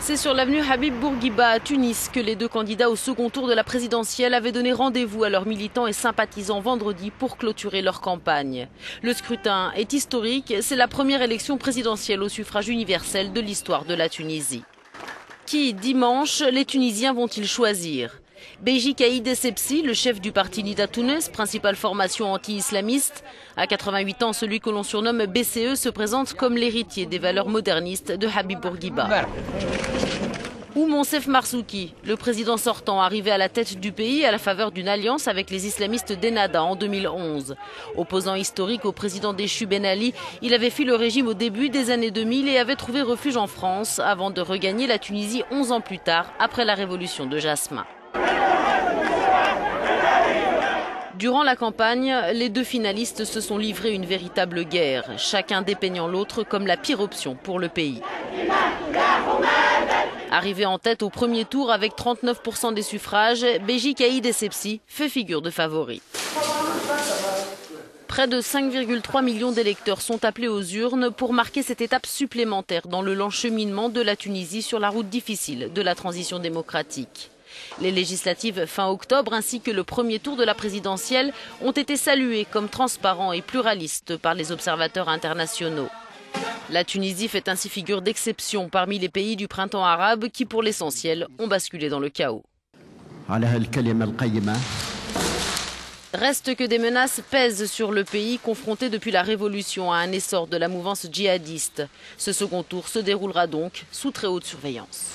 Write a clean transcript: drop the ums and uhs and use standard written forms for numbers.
C'est sur l'avenue Habib Bourguiba à Tunis que les deux candidats au second tour de la présidentielle avaient donné rendez-vous à leurs militants et sympathisants vendredi pour clôturer leur campagne. Le scrutin est historique, c'est la première élection présidentielle au suffrage universel de l'histoire de la Tunisie. Qui, dimanche, les Tunisiens vont-ils choisir? Beji Caïd Essebsi, le chef du parti Nida Tounes, principale formation anti-islamiste. À 88 ans, celui que l'on surnomme BCE se présente comme l'héritier des valeurs modernistes de Habib Bourguiba. Ou Monsef Marzouki, le président sortant arrivé à la tête du pays à la faveur d'une alliance avec les islamistes d'Ennahda en 2011. Opposant historique au président déchu Ben Ali, il avait fui le régime au début des années 2000 et avait trouvé refuge en France avant de regagner la Tunisie 11 ans plus tard, après la révolution de Jasmin. Durant la campagne, les deux finalistes se sont livrés une véritable guerre, chacun dépeignant l'autre comme la pire option pour le pays. Arrivé en tête au premier tour avec 39% des suffrages, Beji Caïd Essebsi fait figure de favori. Près de 5,3 millions d'électeurs sont appelés aux urnes pour marquer cette étape supplémentaire dans le lent cheminement de la Tunisie sur la route difficile de la transition démocratique. Les législatives fin octobre ainsi que le premier tour de la présidentielle ont été salués comme transparents et pluralistes par les observateurs internationaux. La Tunisie fait ainsi figure d'exception parmi les pays du printemps arabe qui, pour l'essentiel, ont basculé dans le chaos. Reste que des menaces pèsent sur le pays confronté depuis la révolution à un essor de la mouvance djihadiste. Ce second tour se déroulera donc sous très haute surveillance.